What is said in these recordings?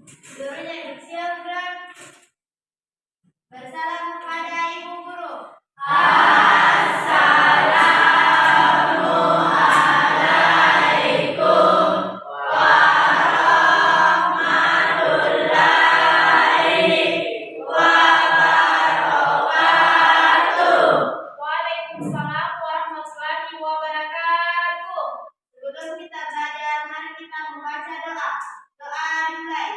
Seluruhnya disiapkan. Bersalam kepada Ibu Guru. Waalaikumsalam warahmatullahi wabarakatuh. Sebelum kita belajar, mari kita membaca doa. Doa dimulai.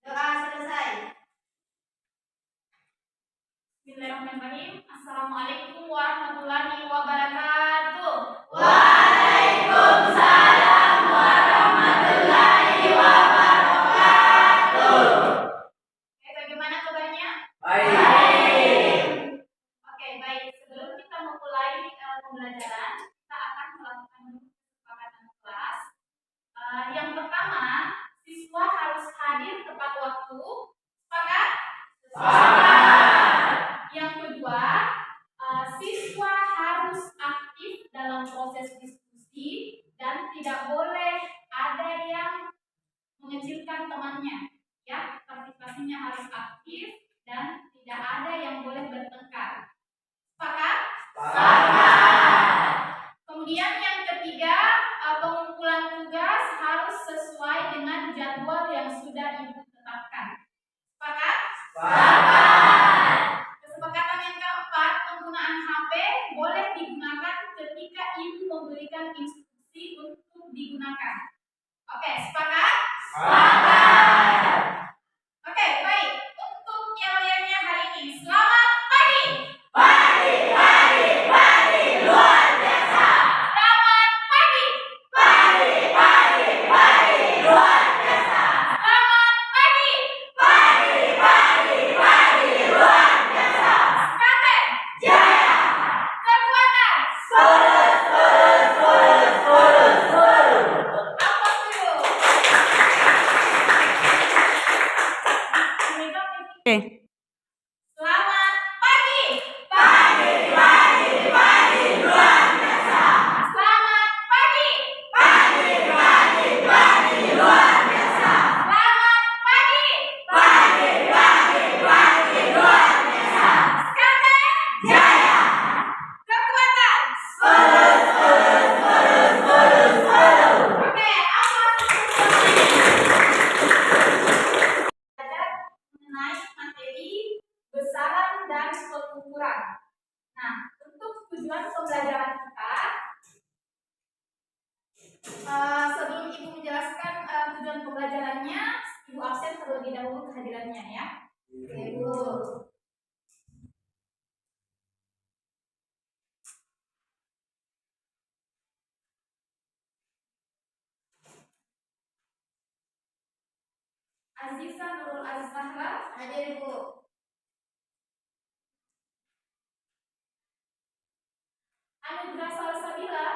Doa selesai. Bismillahirrahmanirrahim. Assalamualaikum warahmatullahi wabarakatuh. Waalaikumsalam warahmatullahi wabarakatuh. Oke, bagaimana kabarnya? Baik. Oke, baik. Sebelum kita memulai pembelajaran, kita akan melakukan kesepakatan kelas. Yang pertama, siswa harus hadir tepat waktu. Sepakat? Sepakat. Yang kedua, siswa harus aktif dalam proses diskusi dan tidak boleh ada yang mengecilkan temannya. Ya, partisipasinya harus aktif dan tidak ada yang boleh bertengkar. Sepakat? Sepakat. Kemudian yang ketiga, pengumpulan tugas harus sesuai dengan jadwal yang sudah Ibu tetapkan. Sepakat? Sepakat. Kesepakatan yang keempat, penggunaan HP boleh digunakan ketika Ibu memberikan instruksi untuk digunakan. Oke, sepakat? Sepakat. Oke, baik. Untuk yel-yelnya hari ini, selamat pagi. Pagi, pagi, pagi, luar biasa. Selamat pagi. Pagi, pagi, pagi, luar biasa. Selamat pagi. Pagi, pagi, pagi, luar biasa. Klaten, jaya. Kekuatan, surut, surut, surut, surut, surut. Apa dulu? Oke. Selamat pagi. Pagi, pagi, pagi, luar biasa. Selamat pagi. Pagi, pagi, pagi, luar biasa. Selamat pagi. Pagi, pagi, pagi, luar biasa. Klaten, jaya. Kekuatan, surut, surut, surut, surut, surut. Oke, apa mengenai materi besaran dan pengukuran. Nah, untuk tujuan pembelajaran kita, sebelum Ibu menjelaskan tujuan pembelajarannya, Ibu absen terlebih dahulu kehadirannya ya. Ibu. Aziza Nurul Azhara, hadir Ibu. Anugrah Salsabila,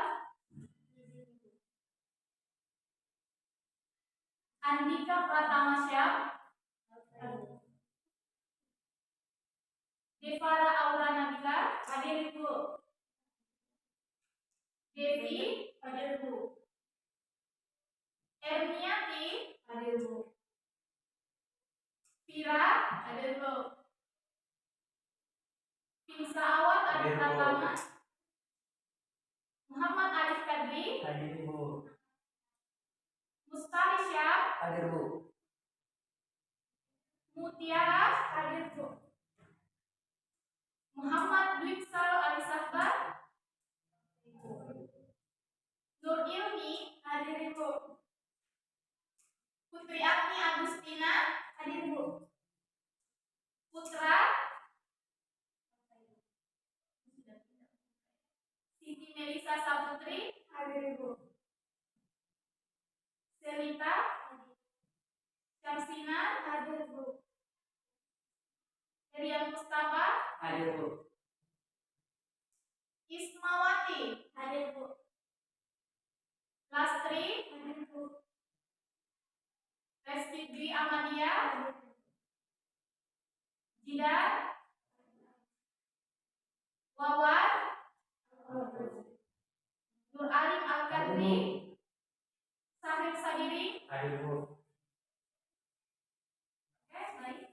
Andika Pratamasya, Devara Aura Nabila, hadir Ibu. Devi, hadir Ibu. Erniati, hadir Ibu. Fira, hadir Ibu. Pinsa Awal Arif Pratama, Muhammad Arif Kadri, hadir Ibu. Mustari Syah, hadir Bu. Mutiara, hadir Bu. Muhammad Dwiksal Alisahbar, Nur Ilmi, hadir Ibu. Putri Agni Agustina, hadir Bu. Putra, Siti Melisa Saputri, hadir Ibu. Selita, Syamsina, hadir Bu. Rian Mustafa, hadir Bu. Ismawati, hadir Bu. Lastri, hadir Bu. Resti Dwi Amadia, hadir Bu. Jidar, Sabiri, Sahib Sabiri. Hadir, Bu. Oke, baik.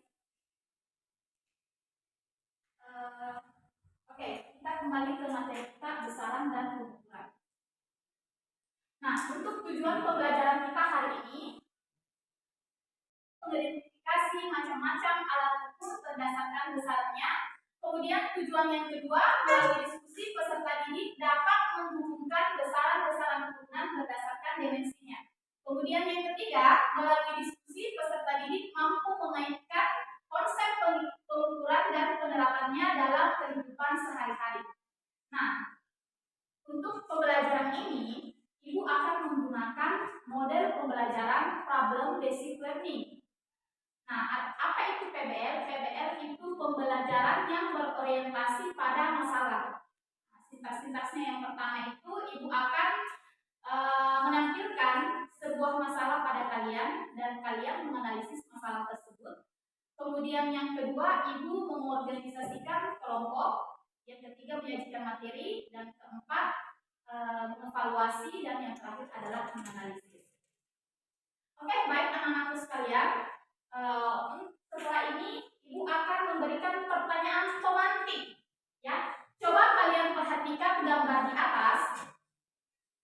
Oke, kita kembali ke materi kita besaran dan pengukuran. Nah, untuk tujuan pembelajaran kita hari ini mengidentifikasi macam-macam alat ukur berdasarkan besarannya. Kemudian tujuan yang kedua, melalui diskusi peserta didik dapat menghubungkan besaran-besaran turunan berdasarkan dimensinya. Kemudian yang ketiga, melalui diskusi peserta didik mampu mengaitkan konsep pengukuran dan penerapannya dalam kehidupan sehari-hari. Nah, untuk pembelajaran ini, Ibu akan menggunakan model pembelajaran problem basic learning. Nah, apa itu PBL? PBL itu pembelajaran yang berorientasi pada masalah. Nah, sintaks-sintaksnya yang pertama itu Ibu akan menampilkan sebuah masalah pada kalian dan kalian menganalisis masalah tersebut. Kemudian yang kedua, Ibu mengorganisasikan kelompok. Yang ketiga, menyajikan materi. Dan keempat, mengevaluasi. Dan yang terakhir adalah menganalisis. Oke, baik anak-anakku sekalian. Setelah ini Ibu akan memberikan pertanyaan pemantik, ya. Coba kalian perhatikan gambar di atas.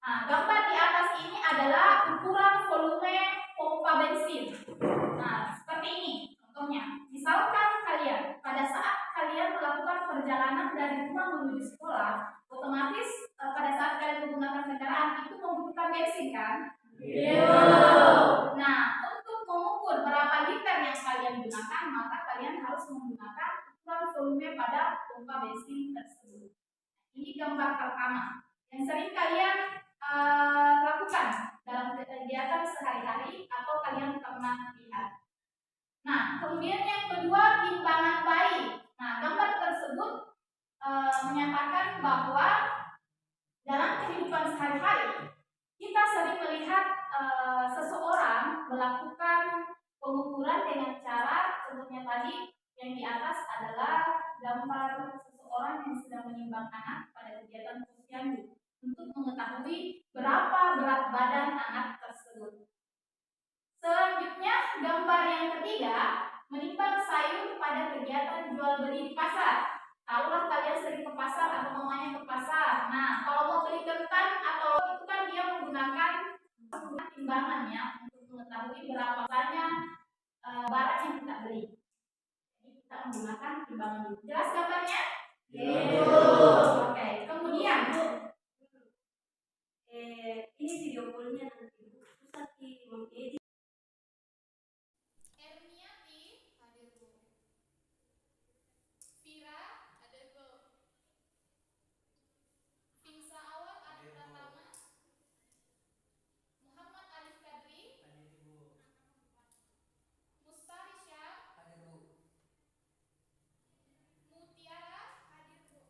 Nah, gambar di atas ini adalah ukuran volume pompa bensin. Nah, seperti ini contohnya. Misalkan kalian pada saat kalian melakukan perjalanan dari rumah menuju sekolah, otomatis pada saat kalian menggunakan kendaraan itu membutuhkan bensin, kan? Nah, untuk mengukur berapa liter yang kalian gunakan, maka kalian harus menggunakan ukuran volume pada pompa bensin tersebut. Ini gambar pertama yang sering kalian lakukan dalam kegiatan sehari-hari atau kalian pernah lihat. Nah, kemudian yang kedua, timbangan bayi. Nah, gambar tersebut menyatakan bahwa dalam kehidupan sehari-hari kita sering melihat seseorang melakukan pengukuran dengan cara, contohnya tadi yang di atas adalah gambar seseorang yang sedang menimbang anak pada kegiatan posyandu untuk mengetahui berapa berat badan anak tersebut. Selanjutnya, gambar yang ketiga, menimbang sayur pada kegiatan jual beli di pasar. Taruhlah kalian sering ke pasar atau mamanya ke pasar. Nah, kalau mau beli kentang atau itu kan dia menggunakan timbangannya untuk mengetahui berapa banyak barang yang kita beli. Jadi kita menggunakan timbangan dulu. Jelas gambarnya? Oke, kemudian ini video callnya nanti susah mengedit. Erniati hadir, Bu. Vira hadir, Bu. Finsa Awal Arif Pratama. Muhammad Alif Kadri hadir, Bu. Mustarisya hadir, Bu. Mutiara hadir, Bu.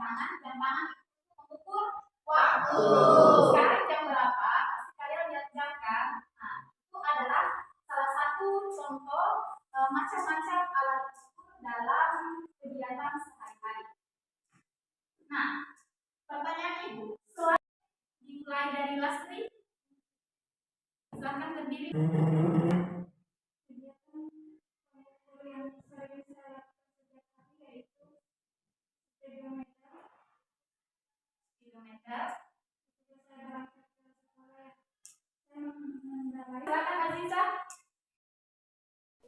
tangan. Jam tangan itu mengukur waktu. Sekarang jam berapa? Kalian lihat jam kan? Nah, itu adalah salah satu contoh macam-macam alat ukur dalam kegiatan sehari-hari. Nah, pertanyaan Ibu, selain dimulai dari Lastri, silakan berdiri. Kegiatan pengukur yang sering saya lakukan setiap hari yaitu speedometer. Ketika saya berangkat ke sekolah, saya mengendarai. Silakan Aziza.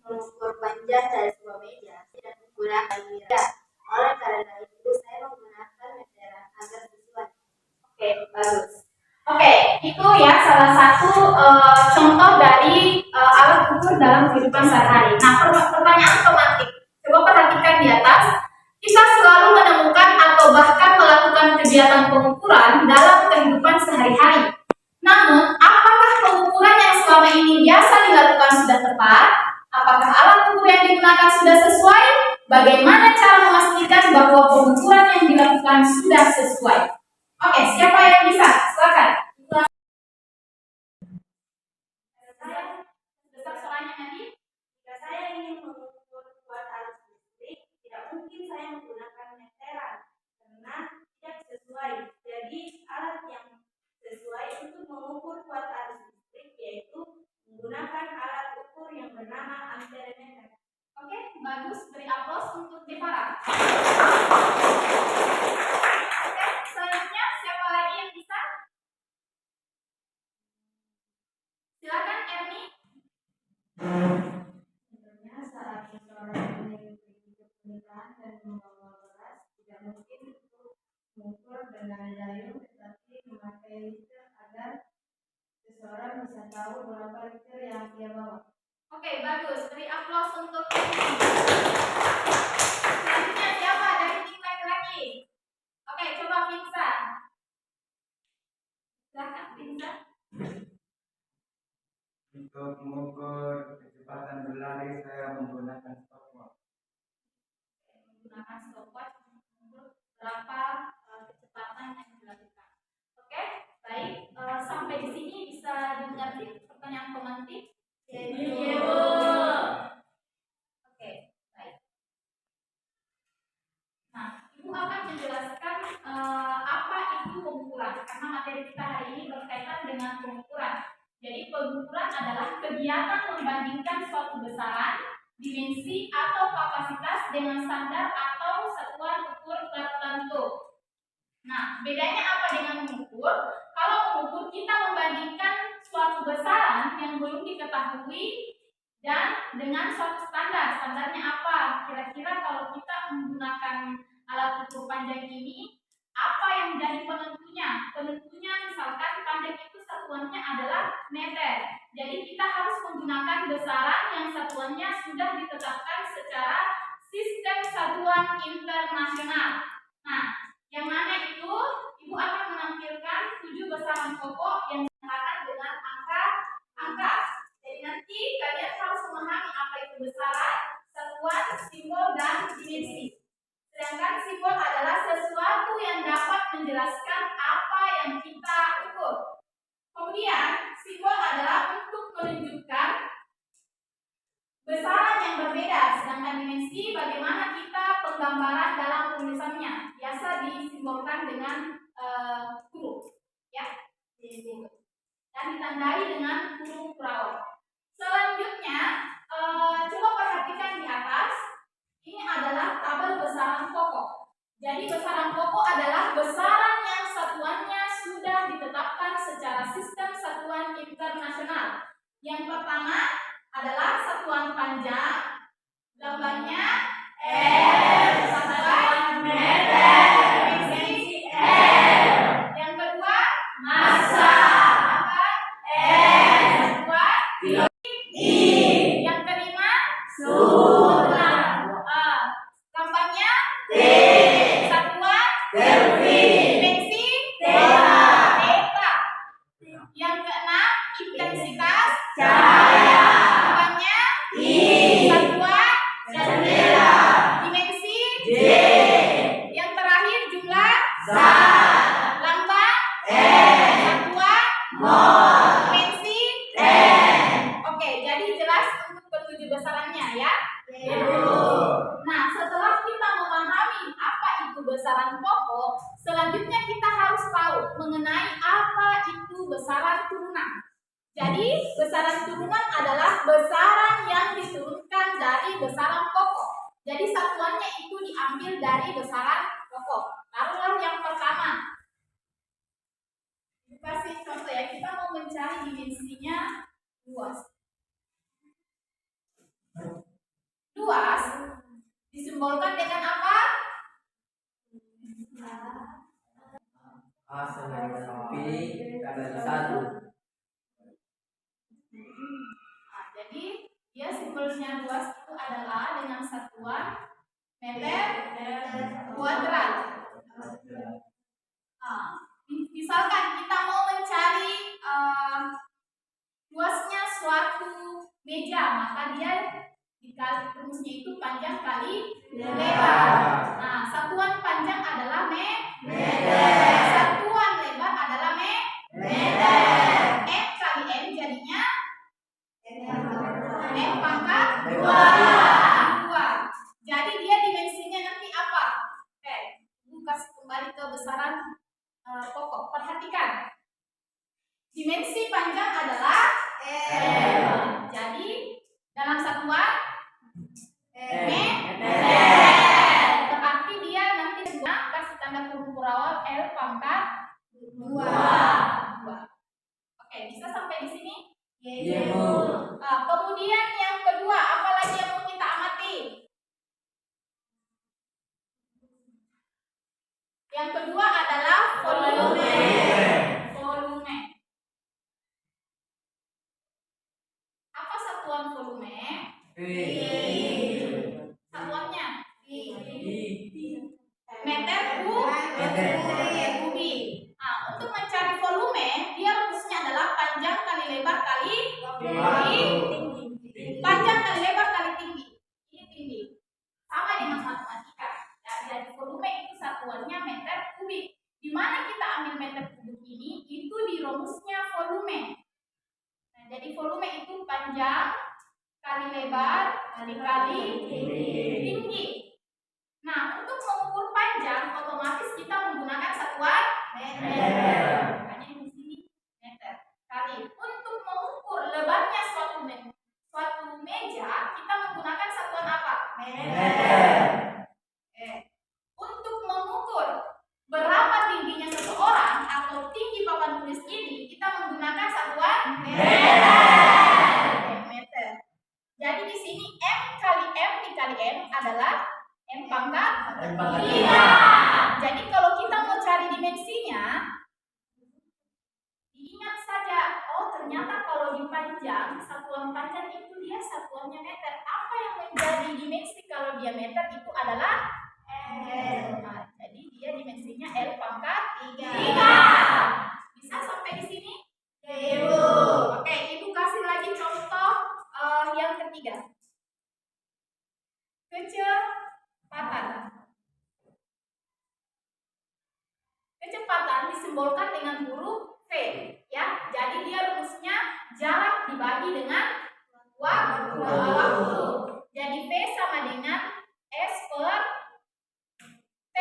Mengukur panjang dari sebuah meja tidak menggunakan mira. Oleh karena itu saya menggunakan meteran agar sesuai. Oke, bagus. Oke, itu ya salah satu contoh dari alat ukur dalam kehidupan sehari-hari. Nah, pertanyaan otomatis. Coba perhatikan di atas. Kita selalu menemukan atau bahkan melakukan kegiatan pengukuran dalam kehidupan sehari-hari. Namun, apakah pengukuran yang selama ini biasa dilakukan sudah tepat? Apakah alat ukur yang digunakan sudah sesuai? Bagaimana cara memastikan bahwa pengukuran yang dilakukan sudah sesuai? Oke, siapa yang bisa? Silakan. Besar suaranya nanti. Jika saya ingin mengukur kuat arus listrik, tidak mungkin saya menggunakan meteran karena tidak sesuai. Jadi alat yang sesuai untuk mengukur kuat arus listrik yaitu menggunakan alat ukur yang bernama amperemeter. Oke, bagus. Beri aplaus untuk Devara. Oke, selanjutnya siapa lagi yang bisa? Silakan Erni. Sebenarnya saat seseorang mengikuti pernikahan dan membawa beras, tidak mungkin untuk mengukur dengan dayung, tetapi memakai liter agar seseorang bisa tahu berapa liter yang dia bawa. Oke, bagus. Beri aplaus untuk Erni. Selanjutnya siapa dari tim laki-laki? Oke, coba Finsa. Silakan Finsa. Untuk mengukur kecepatan berlari, saya menggunakan stopwatch. Menggunakan stopwatch untuk mengukur berapa kecepatan yang dilakukan. Oke, baik. Sampai di sini bisa dimengerti pertanyaan pemantik? Iya, Bu. Oke, baik. Nah, Ibu akan menjelaskan apa itu pengukuran, karena materi kita hari ini berkaitan dengan pengukuran. Jadi pengukuran adalah kegiatan membandingkan suatu besaran, dimensi atau kapasitas dengan standar atau satuan ukur tertentu. Nah, bedanya apa dengan mengukur? Kalau mengukur kita membandingkan suatu besaran yang belum diketahui dan dengan suatu standar. Standarnya apa? Kira-kira kalau kita menggunakan alat ukur panjang ini, apa yang menjadi penentunya? Penentunya misalkan panjang itu satuannya adalah meter. Jadi kita harus menggunakan besaran yang satuannya sudah ditetapkan secara sistem satuan internasional. Nah, yang mana itu Ibu akan menampilkan 7 besaran pokok yang disamakan dengan angka. Jadi nanti kalian harus memahami apa itu besaran, satuan, simbol, dan dimensi. Sedangkan simbol adalah sesuatu yang dapat menjelaskan apa yang kita ukur. Kemudian, simbol adalah untuk menunjukkan besaran yang berbeda, sedangkan dimensi bagaimana kita penggambaran dalam penulisannya. Biasa disimbolkan dengan huruf, ya, dan ditandai dengan huruf raut. Selanjutnya, coba perhatikan di atas. Ini adalah tabel besaran pokok. Jadi besaran pokok adalah besaran yang satuannya sudah ditetapkan secara sistem satuan internasional. Yang pertama adalah satuan panjang, gambarnya R, satuan meter, dimensi R. Yang kedua massa, R, satuan I. Yang kelima suhu, gampangnya T, satuan Kelvin, dimensi theta. Yang keenam intensitas cahaya, gampangnya I, satuan centimeter. besaran pokok, selanjutnya kita harus tahu mengenai apa itu besaran turunan. Jadi besaran turunan adalah besaran yang diturunkan dari besaran pokok. Jadi satuannya itu diambil dari besaran pokok. Taruhlah yang pertama. Kasih contoh ya, kita mau mencari dimensinya luas. Luas disimbolkan dengan apa? A sama dengan B kali 1. Nah, jadi dia simbolnya luas itu adalah dengan satuan meter kuadrat. Nah, misalkan kita mau mencari luasnya suatu meja, maka dia dikali rumusnya itu panjang kali lebar. Nah, satuan panjang adalah meter. Satuan lebar adalah meter. M kali M jadinya M pangkat 2. Jadi dia dimensinya nanti apa? Oke, kasih kembali ke besaran pokok. Perhatikan. Dimensi panjang adalah M. Jadi dalam satuan meter. Berarti dia nanti kasih tanda kurung awal L pangkat 2. Oke, bisa sampai di sini? Iya, Bu. Kemudian yang kedua, apa lagi yang mau kita amati? Yang kedua adalah volume. Volume. Apa satuan volume? Satuannya meter kubik. Nah, untuk mencari volume, dia rumusnya adalah panjang kali lebar kali tinggi. Panjang kali lebar kali tinggi. Ini tinggi. Sama dengan matematika. Ya, jadi volume itu satuannya meter kubik. Di mana kita ambil meter kubik ini? Itu di rumusnya volume. Nah, jadi volume itu panjang kali lebar kali tinggi. Nah, untuk mengukur panjang otomatis kita menggunakan satuan meter. Makanya di sini meter kali. Untuk mengukur lebarnya suatu meja kita menggunakan satuan apa? Meter. Untuk mengukur berapa tingginya seseorang atau tinggi papan tulis ini kita menggunakan satuan meter. Jadi di sini M kali M dikali M adalah M pangkat 3. Jadi kalau kita mau cari dimensinya, diingat saja, oh ternyata kalau dipanjang, satuan panjang itu dia satuannya meter. Apa yang menjadi dimensi kalau dia meter itu adalah L. Nah, jadi dia dimensinya L pangkat 3. Bisa sampai di sini? Ibu. Oke, Ibu kasih lagi contoh yang ketiga. Kecepatan disimbolkan dengan huruf V, ya. Jadi dia rumusnya jarak dibagi dengan waktu. Jadi V sama dengan S per T.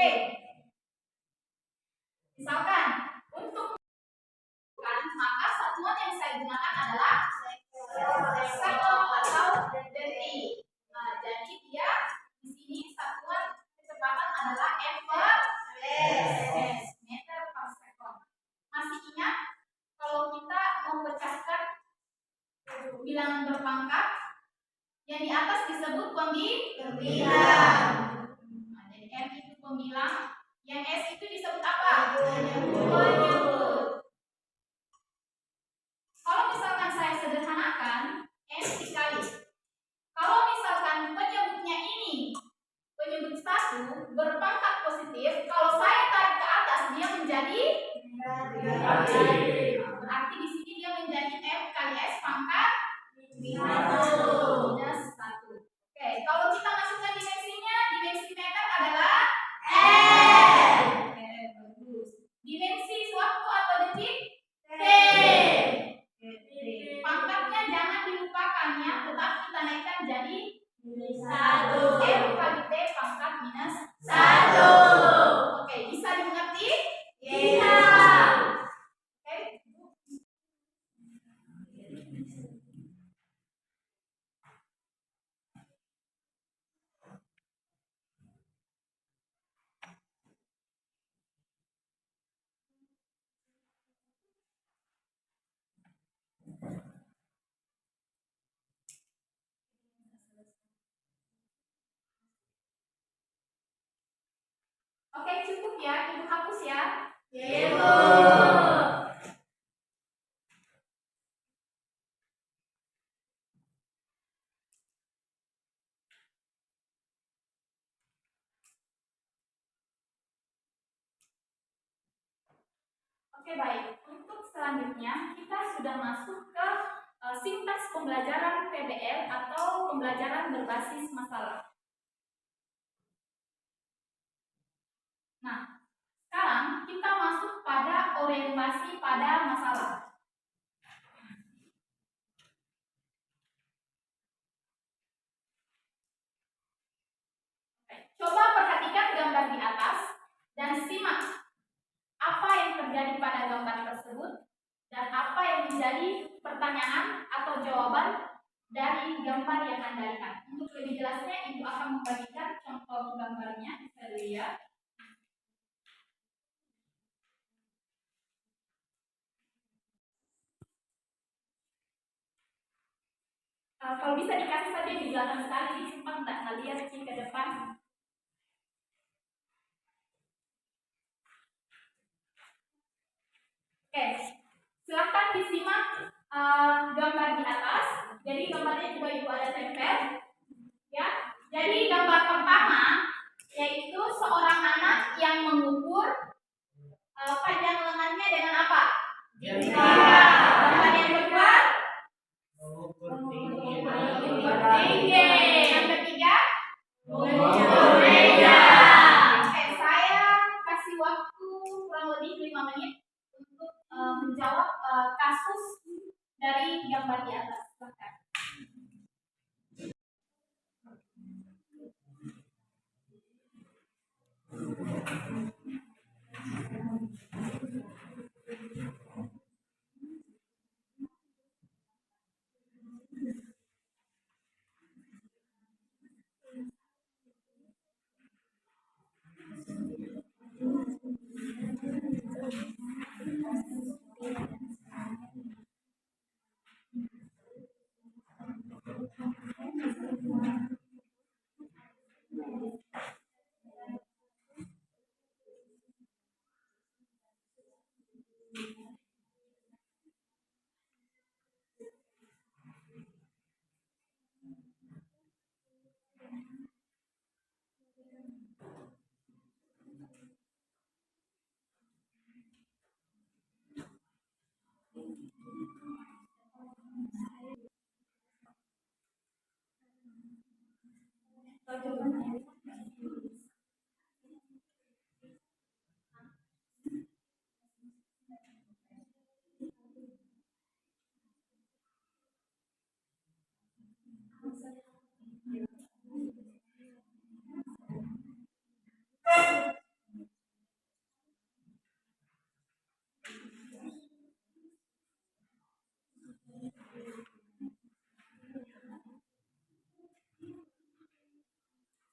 Misalkan untuk maka satuan yang saya gunakan adalah sekon atau detik. Nah, jadi dia di sini satuan kecepatan adalah m per s, meter per sekon. Masih ingat kalau kita memecahkan bilangan berpangkat, yang di atas disebut pembilang. Nah, jadi m itu pembilang, yang s itu disebut apa? Penyebut. Kalau misalkan saya sederhanakan, M dikali. Kalau misalkan penyebutnya ini, penyebut 1 berpangkat positif, kalau saya tarik ke atas dia menjadi negatif. Berarti di sini dia menjadi M kali S pangkat minus 1. Oke, kalau kita masukkan dimensi Oke, cukup ya, Ibu hapus ya. Ibu. Oke, baik. Untuk selanjutnya kita sudah masuk ke sintaks pembelajaran PBL atau pembelajaran berbasis masalah. Nah, sekarang kita masuk pada orientasi pada masalah. Oke, coba perhatikan gambar di atas dan simak apa yang terjadi pada gambar tersebut dan apa yang menjadi pertanyaan atau jawaban dari gambar yang Anda lihat. Untuk lebih jelasnya, Ibu akan membagikan contoh gambarnya. Bisa dilihat. Kalau bisa dikasih saja di belakang sekali, disimpan tidak melihat ke depan. Oke, silakan disimak gambar di atas. Jadi gambarnya juga Ibu ada tempel, ya. Jadi gambar pertama yaitu seorang anak yang mengukur panjang lengannya dengan apa? Gambar yang kedua, Mengukur tinggi tinggi. Yang ketiga, mengukur meja. Oke, saya kasih waktu kurang lebih 5 menit untuk menjawab kasus dari gambar di atas. Silakan.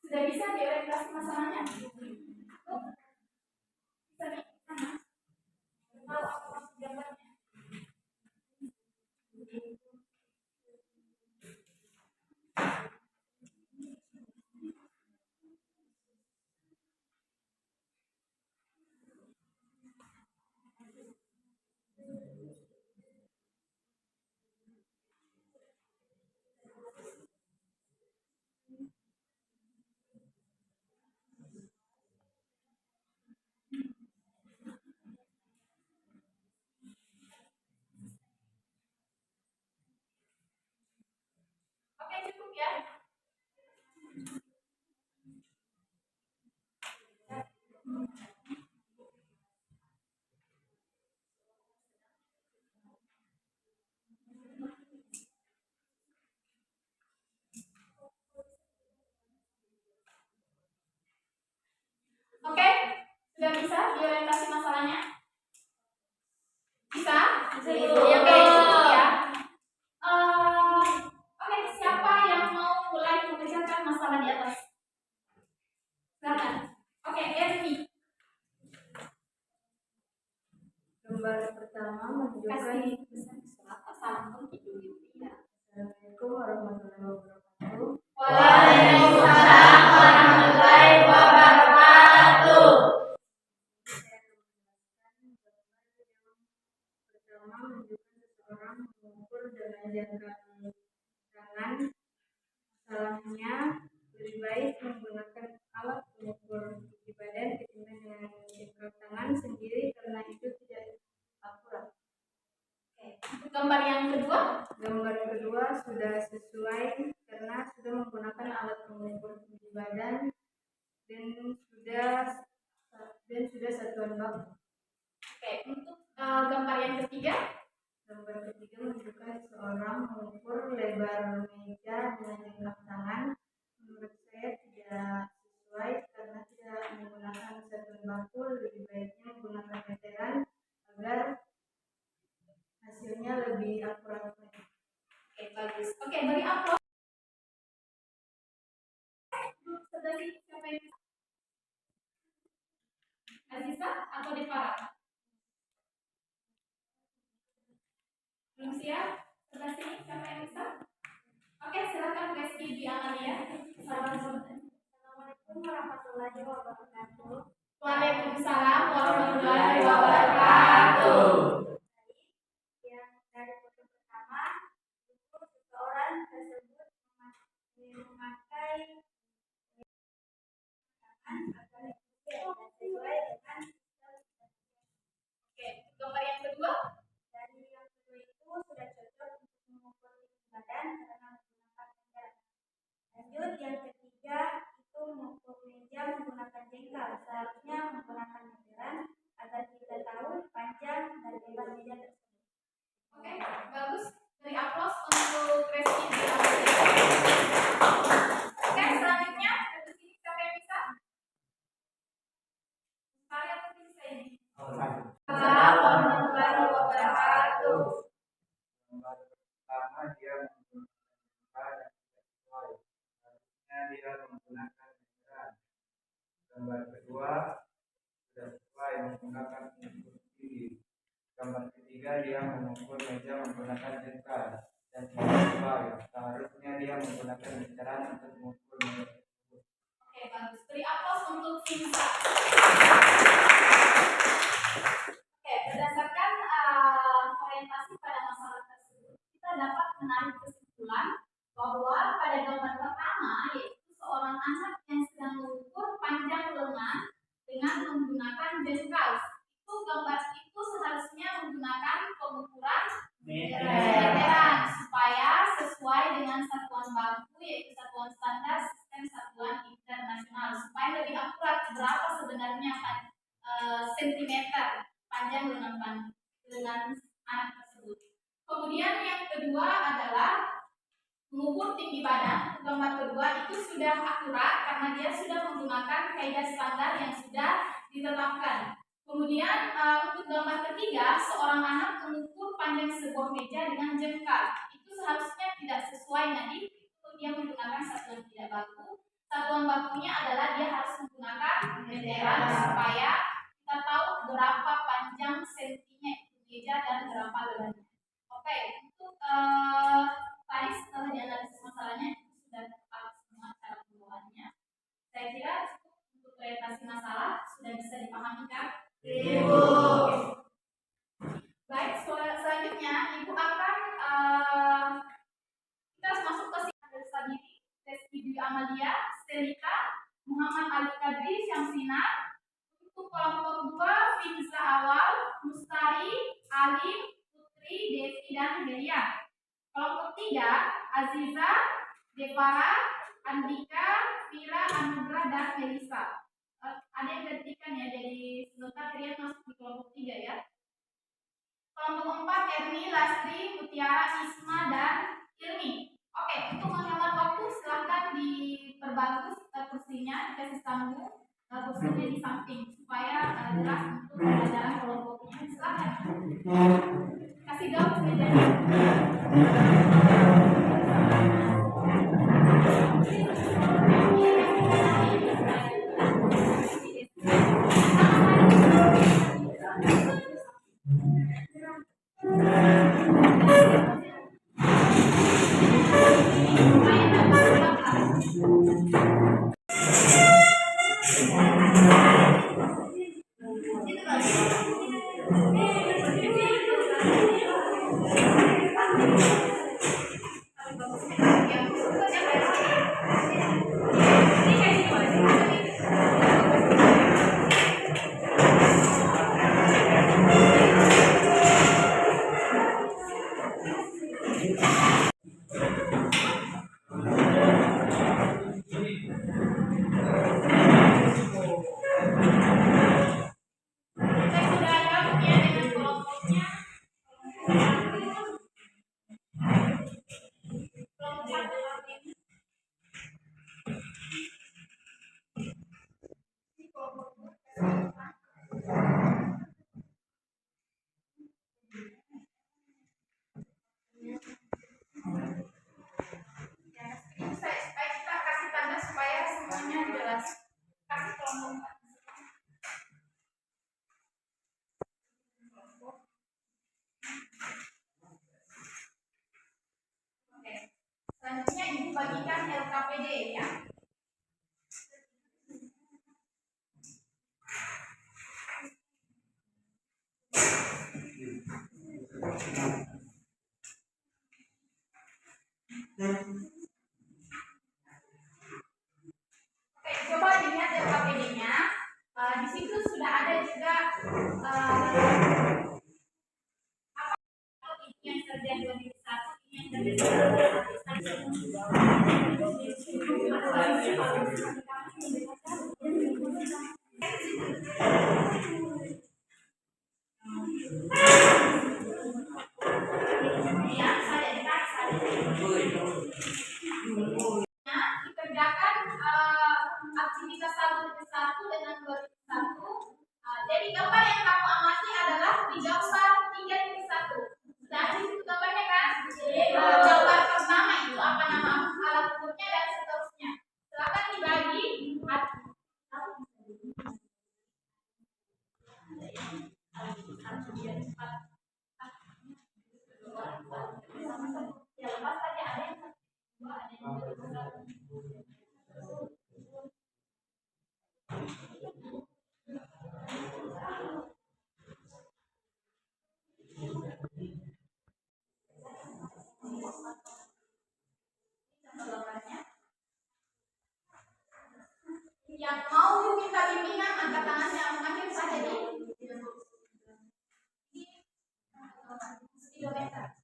Sudah bisa diorientasi masalahnya? Bisa nih, sana. Tahu apa maksud gambarnya? Oke, cukup ya. Oke, sudah bisa diorientasi masalahnya? Bisa? Oke, cukup ya. Oke, siapa yang mau mulai mengerjakan masalah di atas? Silakan. Oke, Erni. Gambar pertama menunjukkan Kasih pesan surat salam penting ya. Assalamualaikum warahmatullahi wabarakatuh. Waalaikumsalam warahmatullahi wabarakatuh. baik menggunakan alat pengukur tinggi badan ketimbang dengan jengkal tangan sendiri karena itu tidak akurat. Untuk gambar yang kedua, Gambar kedua sudah sesuai karena sudah menggunakan alat pengukur tinggi badan dan sudah satuan baku. oke. Untuk gambar yang ketiga, Gambar ketiga menunjukkan seorang mengukur lebar meja dengan jangkar tangan. Menurut saya tidak sesuai karena tidak menggunakan satuan baku. Lebih baiknya menggunakan meteran agar hasilnya lebih akurat. oke bagus. Oke, beri aplaus. Sebelah sini siapa yang bisa? Aziza atau Devara? Belum siap? Sebelah sini siapa yang bisa? Oke, silakan Reski di Amalia. Assalamualaikum warahmatullahi wabarakatuh. Waalaikumsalam warahmatullahi wabarakatuh. Yang dari foto pertama, itu seseorang tersebut memakai tangan agar sesuai dengan Oke, gambar yang kedua. dari yang kedua itu sudah cocok untuk mengukur tinggi badan karena menggunakan meteran. Lanjut yang ketiga itu mengukur meja menggunakan jengkal. Seharusnya menggunakan meteran agar kita tahu panjang dan lebar meja tersebut. Oke, bagus. Beri aplaus untuk Reski di Amalia. Oke, selanjutnya dari sini siapa yang bisa? Saya atau bisa ini? Assalamualaikum warahmatullahi wabarakatuh. Gambar pertama dia menggunakan jengkal dan tidak sesuai. Harusnya dia menggunakan meteran. Gambar kedua sudah sesuai menggunakan pengukur tinggi. Gambar ketiga dia mengukur meja menggunakan jengkal dan tidak sesuai. Seharusnya dia menggunakan meteran untuk mengukur meja tersebut. Oke, bagus. Beri aplaus untuk Sinta. Oke, berdasarkan orientasi pada masalah tersebut, kita dapat menarik kesimpulan bahwa pada gambar pertama, yaitu seorang anak yang sedang mengukur panjang lengan dengan menggunakan jengkal. Itu gambar itu seharusnya menggunakan pengukuran meteran supaya sesuai dengan satuan baku, yaitu satuan standar sistem satuan internasional, supaya lebih akurat berapa sebenarnya sentimeter panjang lengan anak tersebut. Kemudian yang kedua adalah mengukur tinggi badan. Gambar kedua itu sudah akurat karena dia sudah menggunakan kaidah standar yang sudah ditetapkan. Kemudian untuk gambar ketiga, seorang anak mengukur panjang sebuah meja dengan jengkal. Itu seharusnya tidak sesuai nanti. Itu dia menggunakan satuan tidak baku. Satuan bakunya adalah dia harus menggunakan meteran supaya kita tahu berapa panjang sentinya itu meja dan berapa lebarnya. Oke, untuk tadi setelah dianalisis masalahnya itu sudah tepat semua cara pembawaannya. Saya kira untuk orientasi masalah sudah bisa dipahami kan? Ibu. Baik, selanjutnya Ibu akan kita masuk ke sini. Reski Dwi Amalia, Selika, Muhammad Ali Kadri, Syamsina. Untuk kelompok 2, Finza Awal, Mustari, Alim, Putri, Devi, dan Delia. Kelompok 3, Aziza, Devara, Andika, Fira, Anugrah, dan Melisa. Ada yang gantikan ya, jadi sebentar kalian masuk di kelompok 3 ya. Kelompok 4, Erni, Lastri, Mutiara, Isma, dan Irmi. Oke, untuk menghemat waktu silahkan diperbagus kursinya, dikasih sambung kursinya di samping supaya jelas untuk pembelajaran kelompoknya. Silahkan. Kasih gaung saja. semuanya jelas. Kasih kelompok. Oke. Selanjutnya Ibu bagikan LKPD ya. Oke, coba dilihat LKPD-nya. Di situ sudah ada juga ini yang kerja 2001, ini yang kerja 2001. Ya, saya dikerjakan aktivitas 1.1 dengan 2.1. Jadi gambar yang kamu amati adalah di gambar 3.1. Sudah di situ gambarnya kan? Gambar pertama itu apa nama alat ukurnya dan seterusnya. Silakan dibagi. Ya, lepas tadi ada yang dua, ada yang dua. Yang mau minta bimbingan angkat tangannya, mungkin saja di kilometer.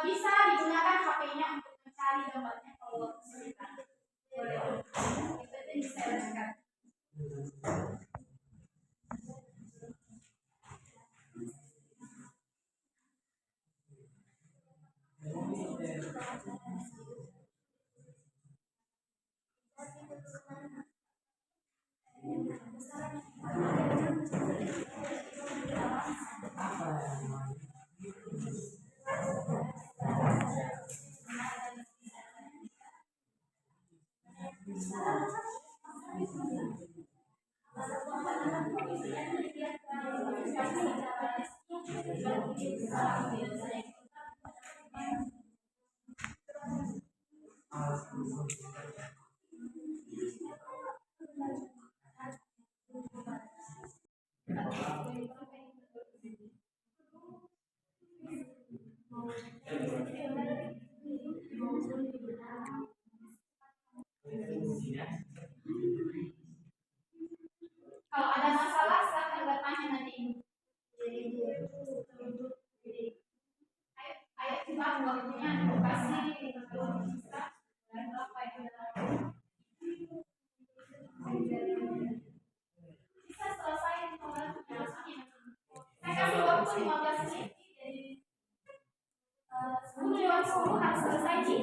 Bisa digunakan HP-nya untuk mencari gambarnya kalau kesulitan. Boleh. Itu bisa dilakukan. Kalau ada masalah silakan bertanya nanti. Ayo coba waktunya kasih bisa selesai pembahasannya. Saya kasih waktu 15 menit jadi 10 harus selesai nih.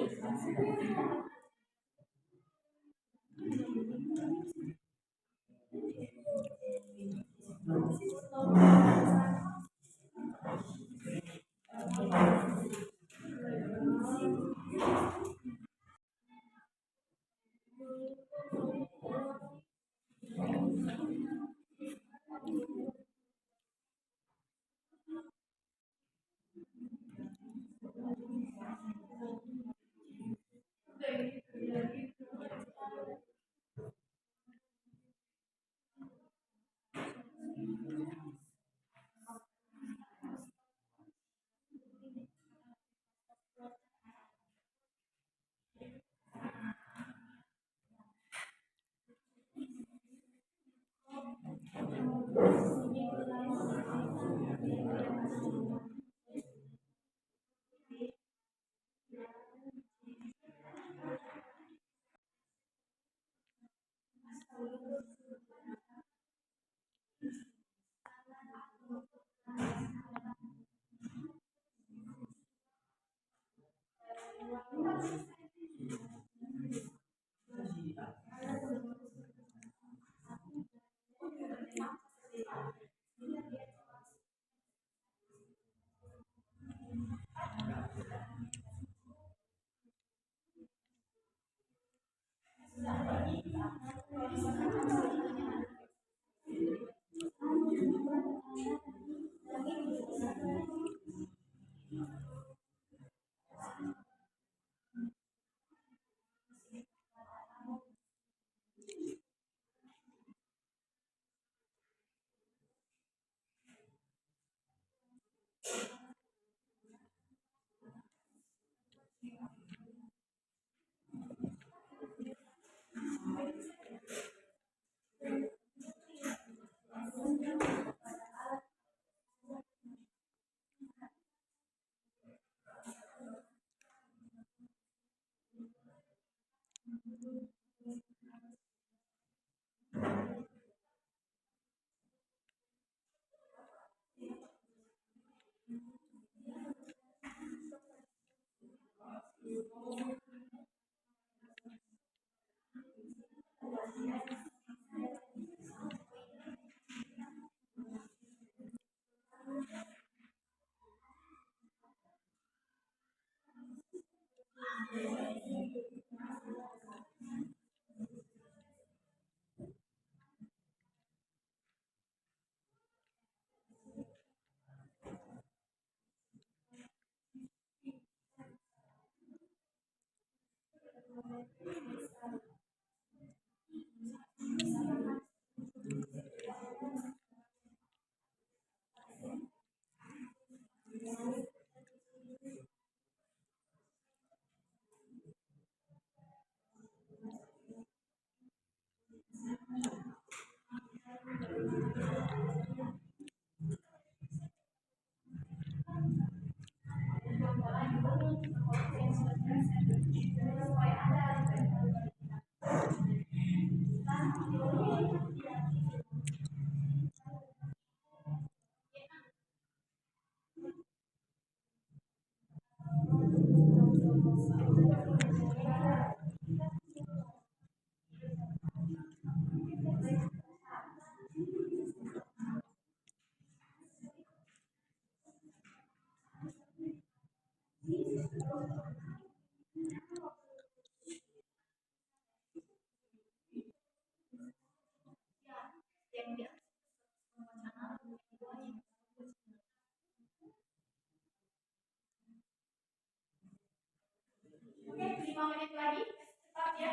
Oke, 5 menit lagi, cepat ya.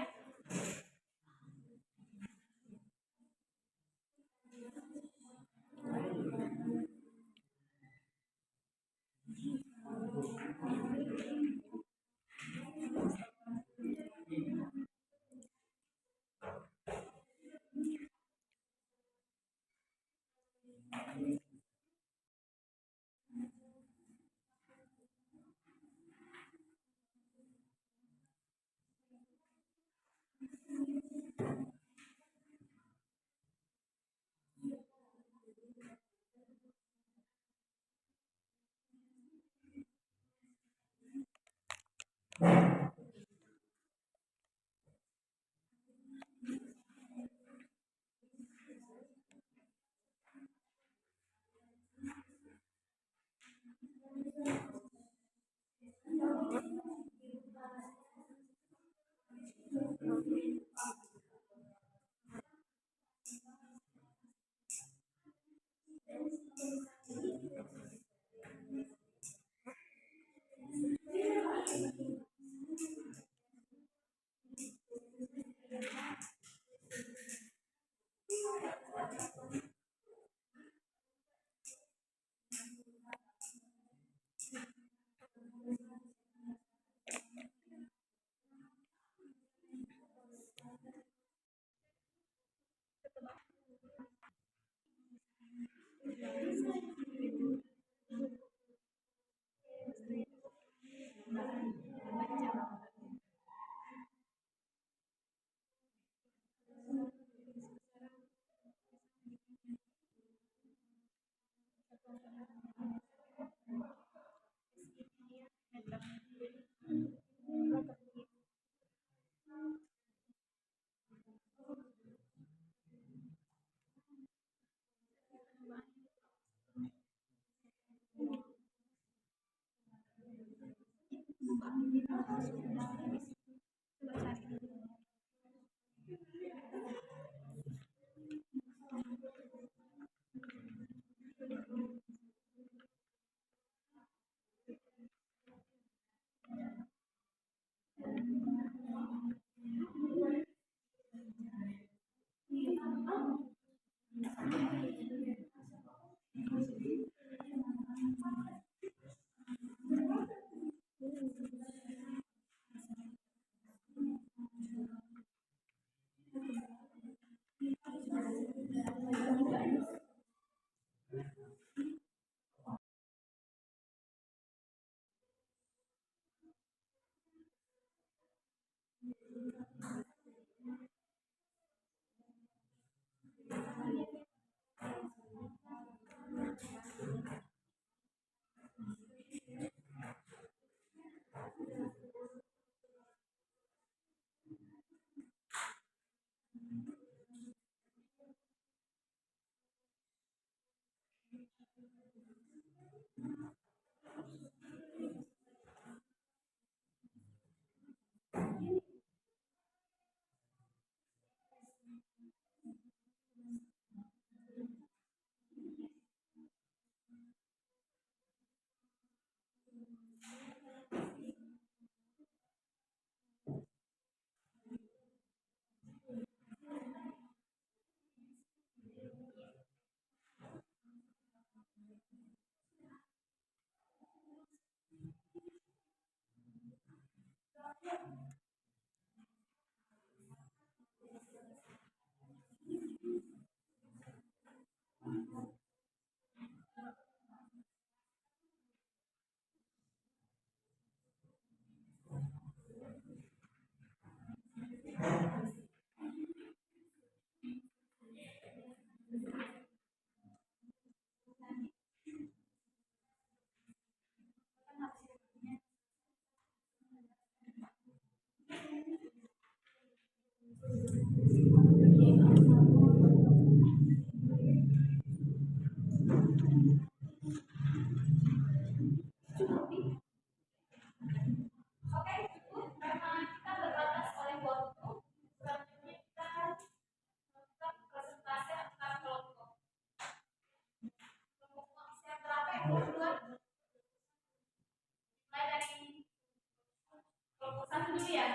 Oke, cukup karena kita terbatas oleh waktu. Selanjutnya kita melakukan presentasi antar kelompok. Kelompok siap berapa yang mau duluan? Mulai dari kelompok satu dulu ya.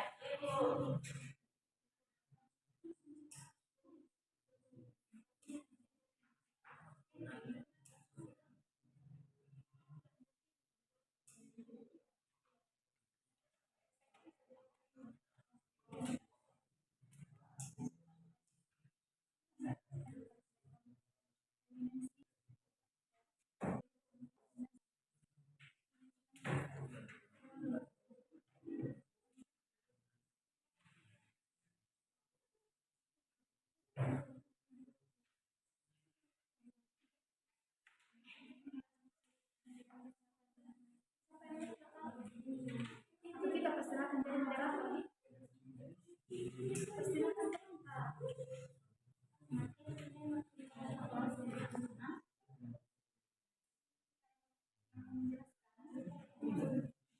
Itu kita persilakan jadi moderator nih. Persilakan.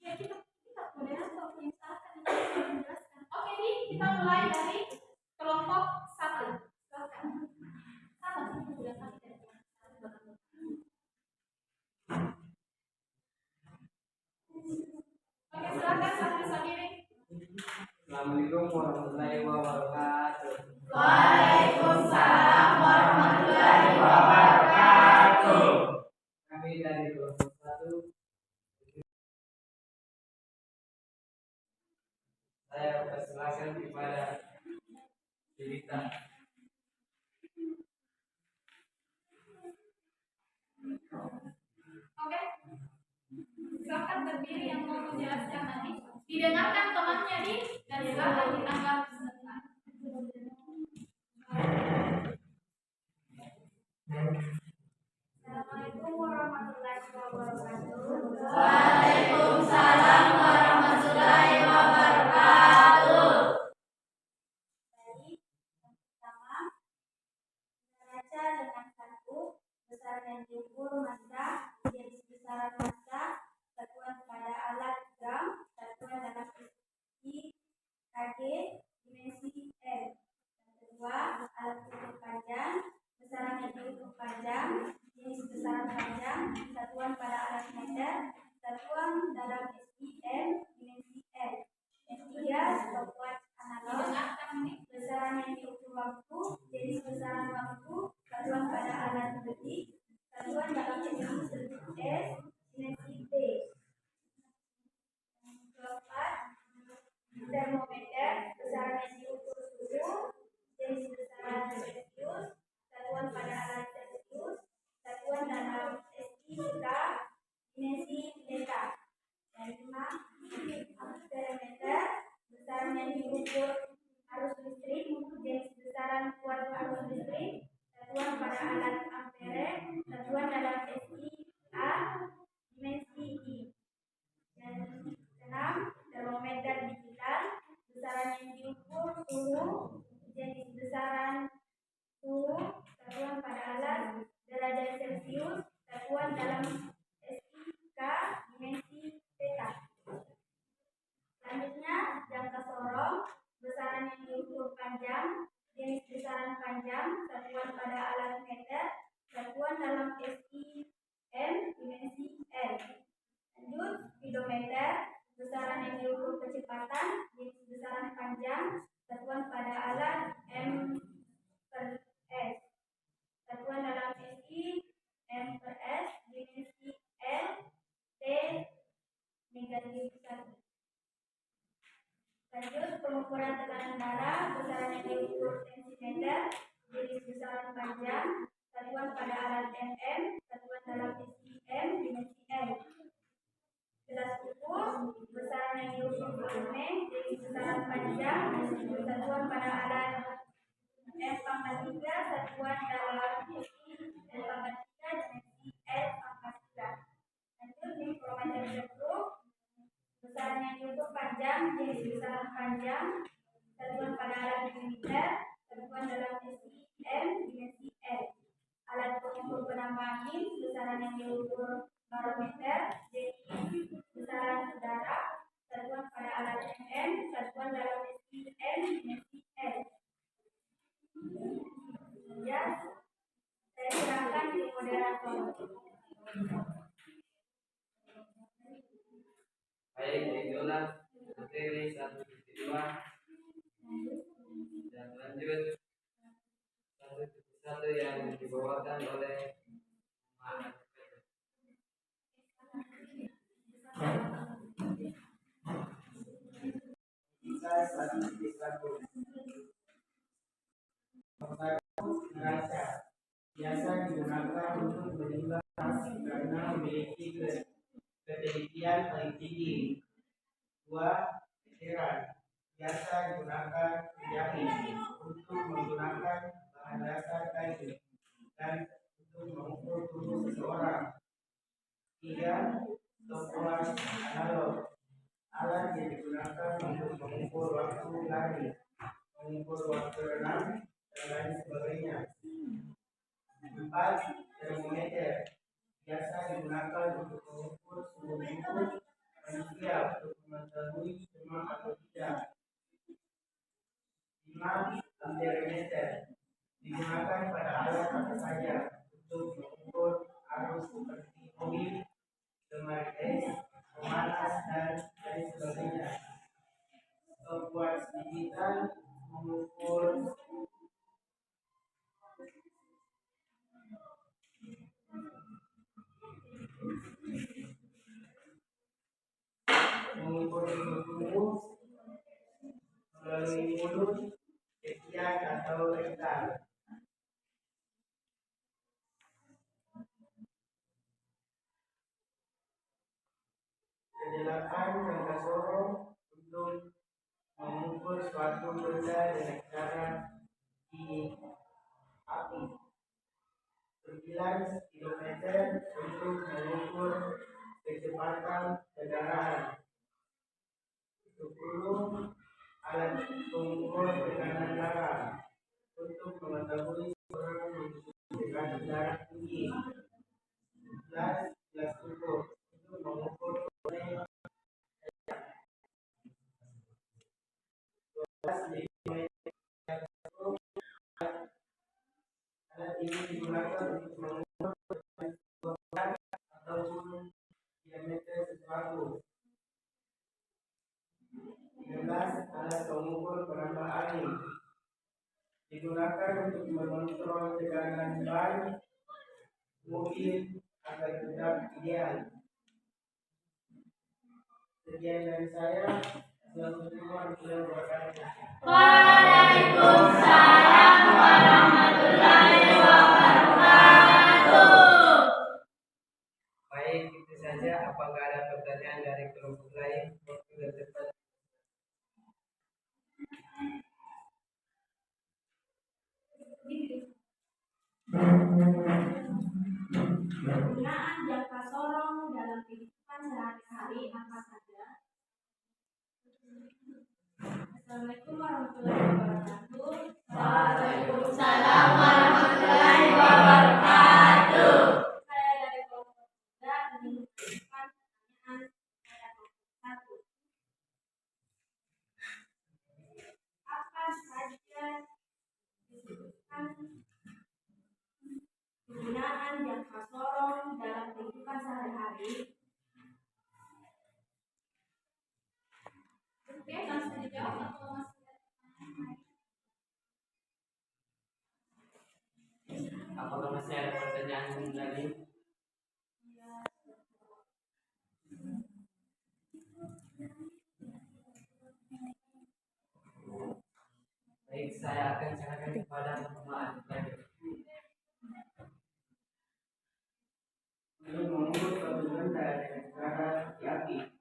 Ya kita moderator misalkan menjelaskan. Oke nih kita mulai dari kelompok satu. Silakan. Sama sudah sampai. Oke silakan sambil sendiri. Assalamualaikum warahmatullahi wabarakatuh. Waalaikumsalam warahmatullahi wabarakatuh. Kami dari kelompok 1. Saya persilakan kepada Jelita. Oke. Silakan berdiri yang mau menjelaskan nanti. Didengarkan temannya nih dan silakan ditanggapi sebentar. Assalamualaikum warahmatullahi wabarakatuh. Waalaikumsalam warahmatullahi wabarakatuh. Dari yang pertama, neraca dengan satu besar dan diukur massa menjadi besaran massa, satuan pada alat gram, satuan dalam isi termometer besaran yang diukur suhu, jenis besaran Celcius, satuan pada alat Celcius, satuan dalam SI, K, dimensi deta. Yang 5, amperemeter besaran yang diukur arus listrik, jenis besaran kuat arus listrik, satuan pada alat ampere, satuan dalam SI, A, dimensi I. Dan 6, termometer digital besaran yang diukur suhu, jenis besaran suhu, satuan pada alat derajat Celcius, satuan dalam SI, K, dimensi theta. Selanjutnya, jangka sorong besaran yang diukur panjang, jenis besaran panjang, satuan pada alat meter, satuan dalam SI, M, dimensi L. Lanjut, speedometer besaran yang diukur kecepatan, jenis besaran panjang, satuan pada alat M per S, satuan dalam SI, M per S, dimensi L, T, negatif 1. Lanjut, pengukuran tekanan darah besaran yang diukur tensimeter, jenis besaran panjang, satuan pada alat MM, satuan dalam SI, M, dimensi L. Gelas ukur besaran yang diukur volume, jenis besaran panjang, satuan pada alat M pangkat 3, satuan dalam SI, L pangkat 3, dimensi L pangkat 3. Lanjut, mikrometer stroke besaran yang diukur panjang, jenis besaran panjang, satuan pada alat milimeter, satuan dalam SI, M, dimensi L. Alat pengukur penambah angin besaran yang diukur barometer, jenis besaran udara, satuan pada alat MM, satuan dalam SI, M, dimensi L. Ya, saya serahkan ke moderator. Baik, itulah materi 1.2 dan lanjut 1.1 yang dibawakan oleh Muhammad. Kita 1.1 neraca biasa digunakan untuk menimbang karena memiliki ketelitian paling tinggi. 2. Meteran biasa digunakan penjahit untuk menggunakan bahan dasar kayu dan untuk mengukur tubuh seseorang. 3. Stopwatch analog alat yang digunakan untuk mengukur waktu lari, mengukur waktu renang, dan lain sebagainya. 4. Termometer biasa digunakan untuk mengukur suhu tubuh manusia untuk mengetahui demam atau tidak. 5. Amperemeter digunakan pada alat apa saja untuk mengukur arus seperti mobil, lemari es, pemanas, dan lain sebagainya. Stopwatch digital mengukur suhu tubuh melalui mulut, ketiak, atau rektal. Kedelapan jangka sorong untuk mengukur suatu benda dengan cara di api. 9. Speedometer untuk mengukur kecepatan kendaraan. 10. Alat pengukur tekanan darah untuk mengetahui orang memiliki tekanan darah tinggi. 11. Gelas ukur untuk mengukur volume. 12. Alat ini digunakan untuk mengukur berat ataupun diameter sesuatu. 13. Alat pengukur penambah angin digunakan untuk mengontrol tekanan ban mobil agar tetap ideal. Sekian dari saya. Waalaikumsalam warahmatullahi wabarakatuh. Baik, itu saja. Apakah ada pertanyaan dari kelompok lain? Waktu dan tempat. Penggunaan jangka sorong dalam kehidupan sehari-hari apa saja? Assalamualaikum warahmatullahi wabarakatuh. Waalaikumsalam warahmatullahi wabarakatuh. Saya dari kelompok muda ingin mengajukan pertanyaan pada kelompok satu. Apa saja disebutkan penggunaan jangka sorong dalam kehidupan sehari-hari? Oke, langsung dijawab atau masih ada pertanyaan? Apakah masih ada pertanyaan lagi? Baik, saya akan serahkan kepada pemaaf tadi. Untuk mengukur suatu benda dengan cara yakin.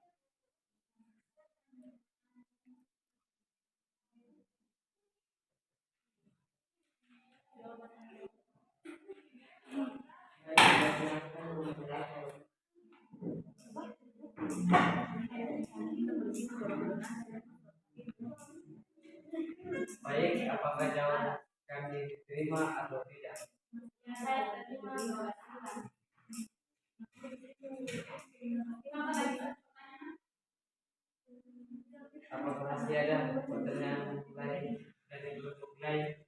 Baik, apakah jawaban kami diterima atau tidak? Saya terima jawaban. Apakah masih ada pertanyaan lain dari kelompok lain?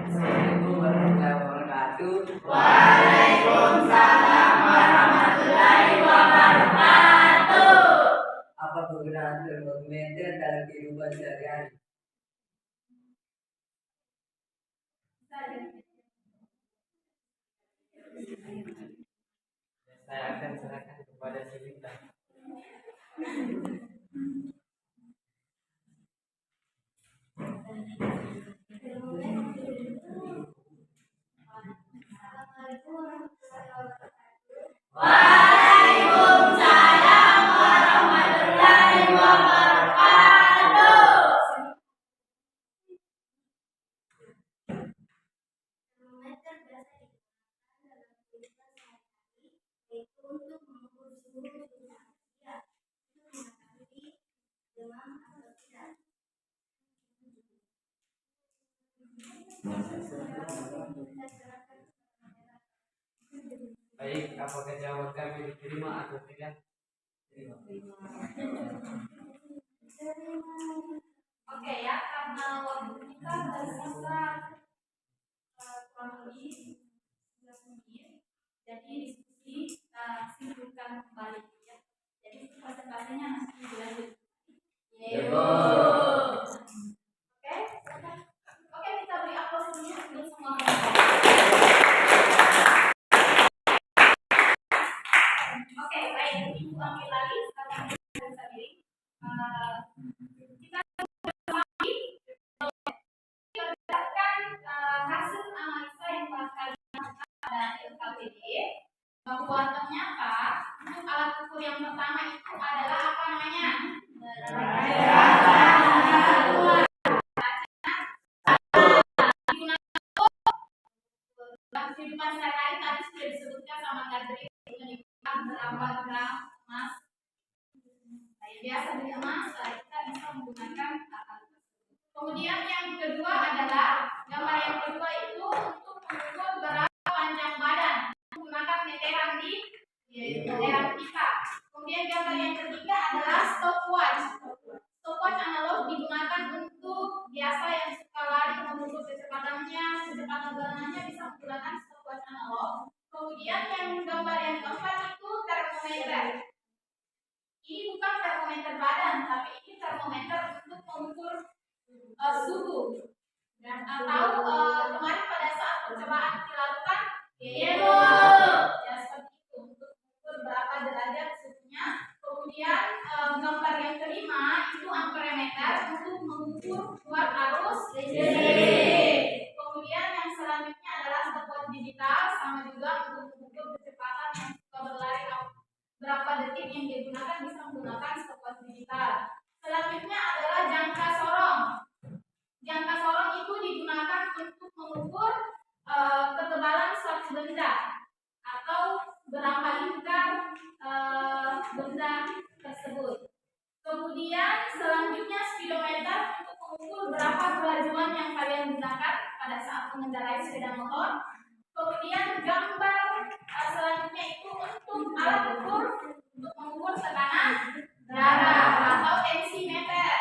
Assalamualaikum warahmatullahi wabarakatuh. Waalaikumsalam warahmatullahi wabarakatuh. Apa kegunaan termometer dalam kehidupan sehari-hari? Saya akan serahkan kepada Silita. Waalaikumsalam warahmatullahi wabarakatuh. Termometer biasa digunakan dalam kehidupan sehari-hari, yaitu untuk mengukur suhu tubuh manusia, untuk mengetahui demam atau tidak. Baik, apakah jawaban kami diterima atau tidak? Oke ya, karena waktu kita tersisa kurang lebih 11 menit, jadi diskusi kita simpulkan kembali ya. Jadi presentasinya masih dilanjut. Oke, oke kita beri aplaus dulu untuk semua kelompok. Oke, baik, Ibu ambil lagi sekarang bisa diri. Kita berdasarkan hasil analisa yang telah kalian lakukan pada LKPD bahwa ternyata untuk alat ukur yang pertama itu adalah apa namanya? Dalam kehidupan sehari-hari tadi sudah disebutkan sama Gadri berapa gram emas. Saya biasa beli emas, kita bisa menggunakan alat. Kemudian yang kedua adalah gambar yang kedua itu untuk mengukur berapa panjang badan menggunakan meteran meteran kita. Kemudian gambar yang ketiga adalah stopwatch. Stopwatch analog digunakan untuk biasa yang suka lari mengukur kecepatannya, kecepatan jalanannya bisa menggunakan stopwatch analog. Kemudian yang gambar yang keempat itu termometer. Ini bukan termometer badan, tapi ini termometer untuk mengukur suhu. Dan tahu kemarin pada saat percobaan dilakukan, ya seperti itu untuk mengukur berapa kuat arus listrik. Kemudian yang selanjutnya adalah stopwatch digital, sama juga untuk mengukur kecepatan yang suka berlari berapa detik yang digunakan, bisa menggunakan stopwatch digital. Selanjutnya adalah jangka sorong. Jangka sorong itu digunakan untuk mengukur ketebalan suatu benda atau berapa lingkar benda tersebut. Kemudian selanjutnya speedometer untuk mengukur berapa kelajuan yang kalian gunakan pada saat mengendarai sepeda motor. Kemudian gambar selanjutnya itu untuk alat ukur untuk mengukur tekanan darah atau tensimeter.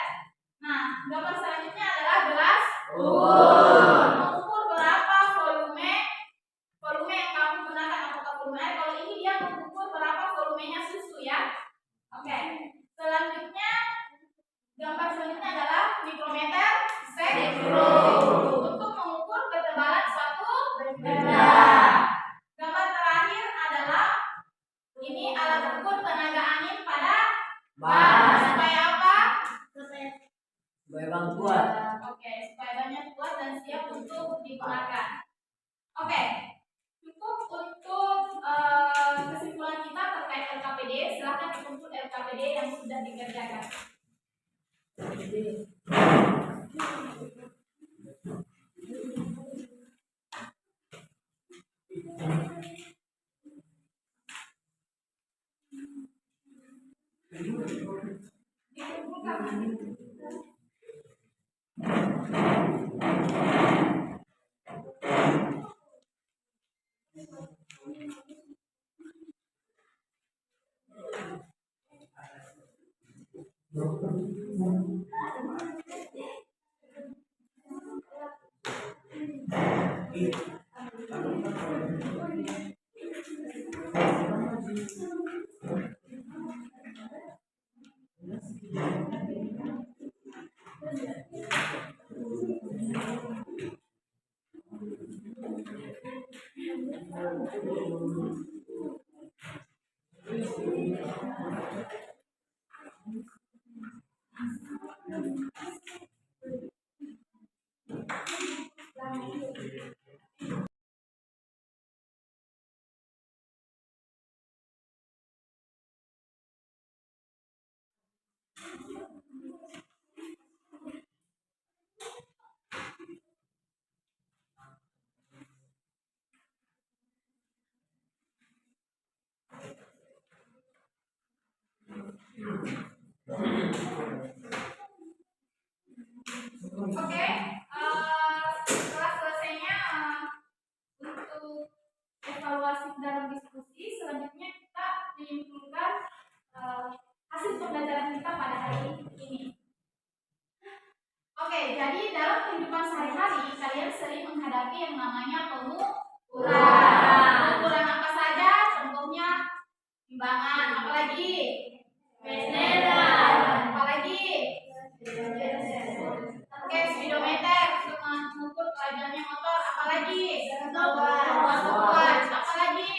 Nah, gambar selanjutnya adalah gelas mengukur berapa volume yang kamu gunakan, apakah volume air. Kalau ini dia mengukur berapa volumenya susu ya. Oke. Selanjutnya gambar selanjutnya adalah mikrometer spektrum untuk mengukur ketebalan suatu benda. Gambar terakhir adalah ini alat ukur tenaga angin pada ban. Supaya apa? Supaya bang kuat. Oke, supaya banyak kuat dan siap untuk digunakan. Oke, cukup untuk kesimpulan kita terkait LKPD. Silahkan dikumpul LKPD yang sudah dikerjakan. Oke, setelah selesainya untuk evaluasi dalam diskusi, selanjutnya kita menyimpulkan hasil pembelajaran kita pada hari ini. Oke, jadi dalam kehidupan sehari-hari kalian sering menghadapi yang namanya pengukuran. Pengukuran apa saja? Contohnya timbangan, apalagi meteran, apalagi oke, speedometer untuk mengukur kelajuannya motor, apalagi stopwatch, apalagi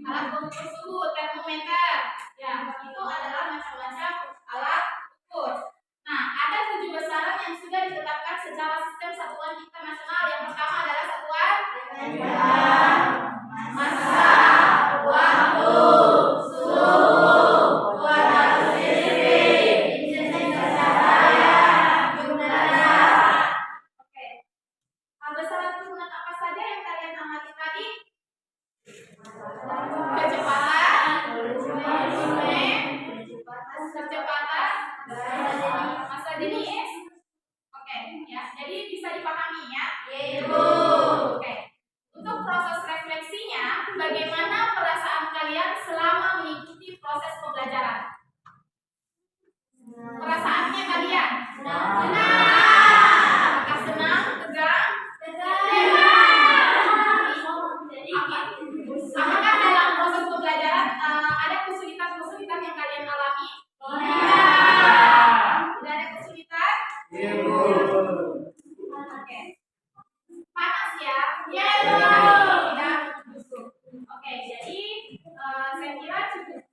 alat pengukur suhu, termometer. Ya, itu adalah macam-macam alat ukur. Nah, ada 7 besaran yang sudah ditetapkan secara sistem satuan internasional. Yang pertama adalah satuan massa, waktu, suhu, kuat arus listrik, intensitas cahaya, jumlah darah. Oke. Besaran turunan apa saja yang kalian amati tadi? Kecepatan, volume, kecepatan, massa jenis. Oke, ya. Jadi bisa dipahami ya? Oke. Untuk proses refleksinya, bagaimana perasaan kalian selama mengikuti proses pembelajaran? Perasaannya kalian? Senang. Apakah senang, tegang? Apakah dalam proses pembelajaran ada kesulitan-kesulitan yang kalian alami? Tidak ada kesulitan? Oke. Panas ya? Tidak busuk. Oke, jadi saya kira cukup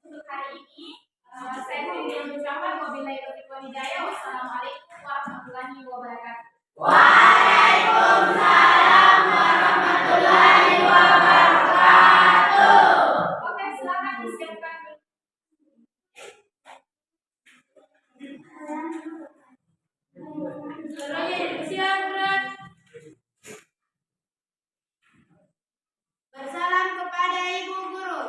disiapkan dulu. Semuanya siap, berat. Bersalam kepada Ibu Guru.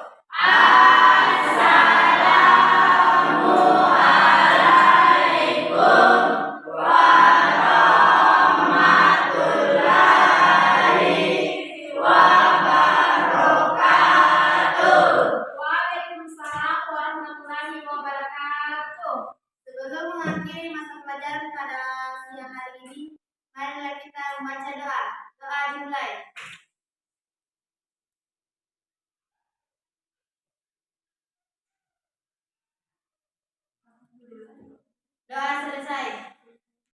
Waalaikumsalam warahmatullahi wabarakatuh. Sebelum mengakhiri masa pelajaran pada siang hari ini, marilah kita membaca doa. Doa dimulai. Doa selesai.